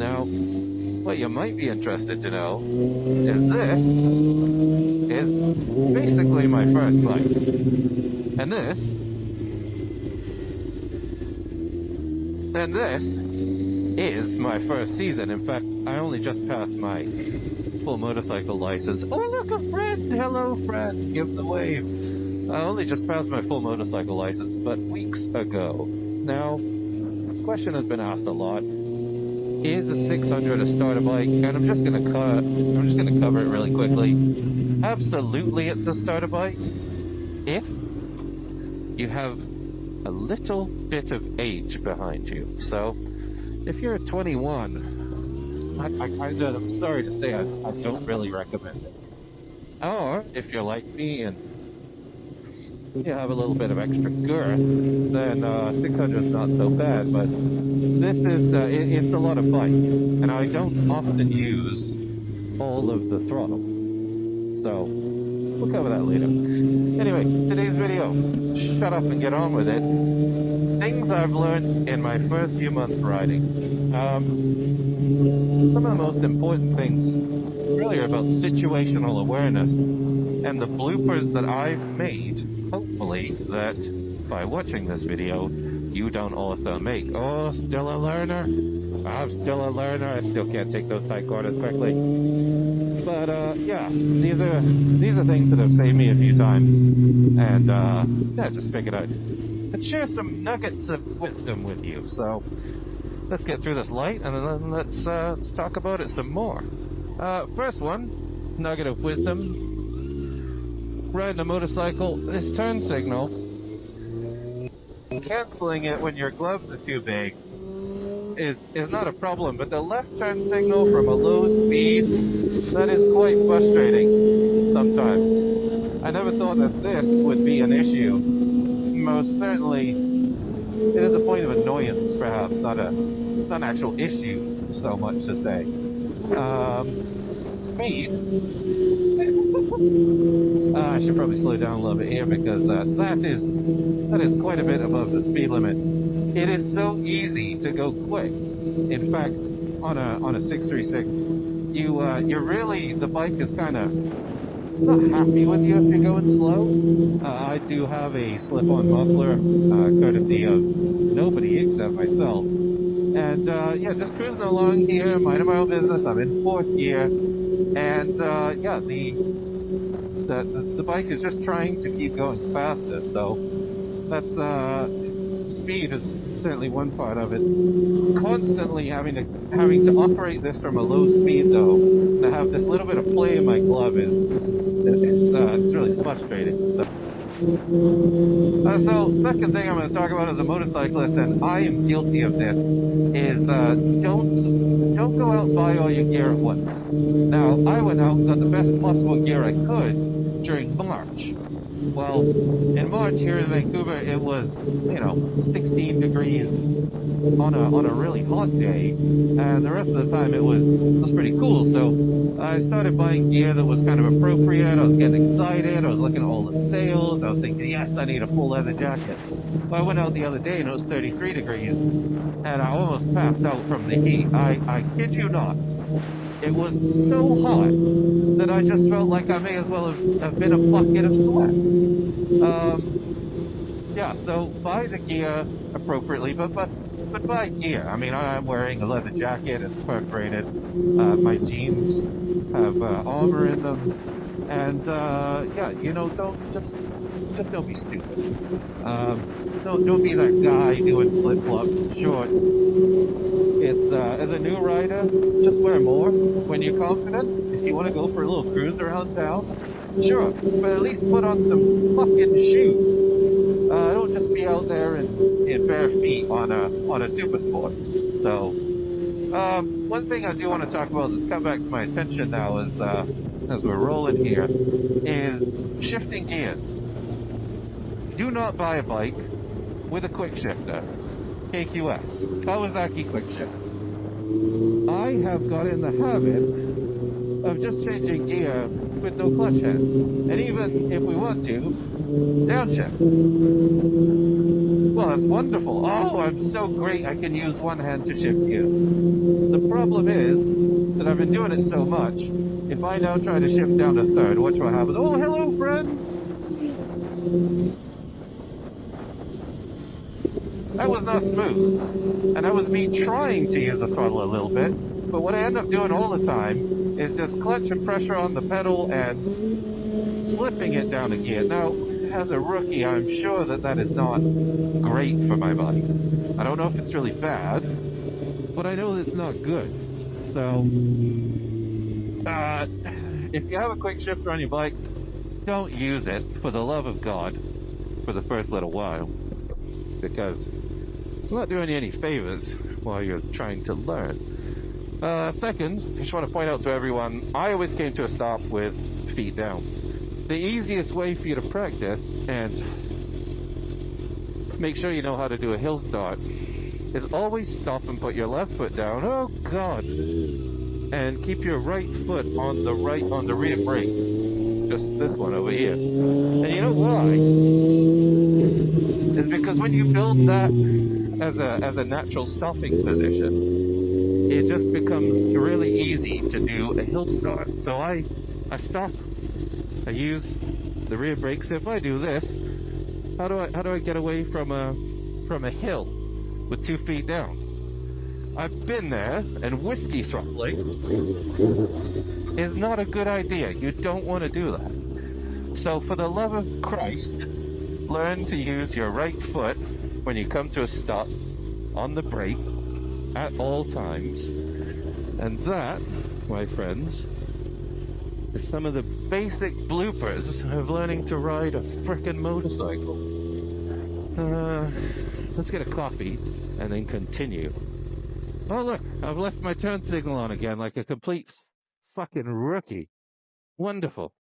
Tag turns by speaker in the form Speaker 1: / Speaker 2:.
Speaker 1: Now, what you might be interested to know is this is basically my first bike. And this is my first season. In fact, I only just passed my full motorcycle license. Oh, look, a friend! Hello, friend! Give the wave. I only just passed my full motorcycle license, but weeks ago. Now, the question has been asked a lot. Is a 600 a starter bike? And I'm just gonna cover it really quickly. Absolutely, it's a starter bike if you have a little bit of age behind you. So, if you're 21, I'm sorry to say, I don't really recommend it. Or, if you're like me and you have a little bit of extra girth, then 600 is not so bad, but this is, it's a lot of bike, and I don't often use all of the throttle, so we'll cover that later. Anyway, today's video, shut up and get on with it. Things I've learned in my first few months riding. Some of the most important things really are about situational awareness, and the bloopers that I've made, hopefully, that by watching this video, you don't also make. Oh, still a learner? I'm still a learner. I still can't take those tight corners quickly. But, yeah, these are things that have saved me a few times. And, yeah, just figured I'd share some nuggets of wisdom with you. So, let's get through this light, and then let's talk about it some more. First one, nugget of wisdom. Riding a motorcycle, this turn signal, canceling it when your gloves are too big is not a problem, but the left turn signal from a low speed, that is quite frustrating sometimes. I never thought that this would be an issue. Most certainly, it is a point of annoyance, perhaps, not an actual issue, so much to say. Speed. I should probably slow down a little bit here because that is quite a bit above the speed limit. It is so easy to go quick. In fact, on a 636, you're really, the bike is kind of not happy with you if you're going slow. I do have a slip-on muffler, courtesy of nobody except myself. And yeah, just cruising along here, minding my own business. I'm in 4th gear, and yeah, the bike is just trying to keep going faster, so that's speed is certainly one part of it. Constantly having to operate this from a low speed though, to have this little bit of play in my glove it's really frustrating. So second thing I'm going to talk about as a motorcyclist, and I am guilty of this, is don't go out and buy all your gear at once. Now, I went out and got the best possible gear I could during March. Well, in March here in Vancouver, it was, 16 degrees on a really hot day, and the rest of the time it was pretty cool. So I started buying gear that was kind of appropriate. I was getting excited. I was looking at all the sales. I was thinking, yes, I need a full leather jacket. Well, I went out the other day and it was 33 degrees, and I almost passed out from the heat. I kid you not. It was so hot that I just felt like I may as well have been a bucket of sweat. Yeah, so buy the gear appropriately, but buy gear. I mean, I'm wearing a leather jacket, it's perforated. My jeans have armor in them, and yeah, don't be stupid. Don't be that guy doing flip-flops and shorts. It's as a new rider, just wear more when you're confident. If you want to go for a little cruise around town, sure, but at least put on some fucking shoes. Don't just be out there in bare feet on a super sport. So, one thing I do want to talk about that's come back to my attention now is, as we're rolling here, is shifting gears. Do not buy a bike with a quick shifter. KQS, Kawasaki quick shift. I have got in the habit of just changing gear with no clutch hand, and even if we want to, downshift. Well, that's wonderful. Oh, I'm so great I can use one hand to shift gears. The problem problem is that I've been doing it so much, if I now try to shift down to third, watch what happens. Oh, hello, friend! That was not smooth. And that was me trying to use the throttle a little bit, but what I end up doing all the time is just clutch and pressure on the pedal and slipping it down a gear. Now, as a rookie, I'm sure that that is not great for my body. I don't know if it's really bad, but I know that it's not good. So, if you have a quick shifter on your bike, don't use it, for the love of God, for the first little while, because it's not doing you any favors while you're trying to learn. Second, I just want to point out to everyone, I always came to a stop with feet down. The easiest way for you to practice and make sure you know how to do a hill start is always stop and put your left foot down. Oh God! And keep your right foot on the rear brake. Just this one over here. And you know why? It's because when you build that as a natural stopping position, it just becomes really easy to do a hill start. So I stop. I use the rear brakes. If I do this, how do I get away from a hill with 2 feet down? I've been there, and whiskey throttling is not a good idea. You don't want to do that. So for the love of Christ, learn to use your right foot when you come to a stop on the brake at all times. And that, my friends, is some of the basic bloopers of learning to ride a frickin' motorcycle. Let's get a coffee and then continue. Oh look, I've left my turn signal on again like a complete fucking rookie. Wonderful.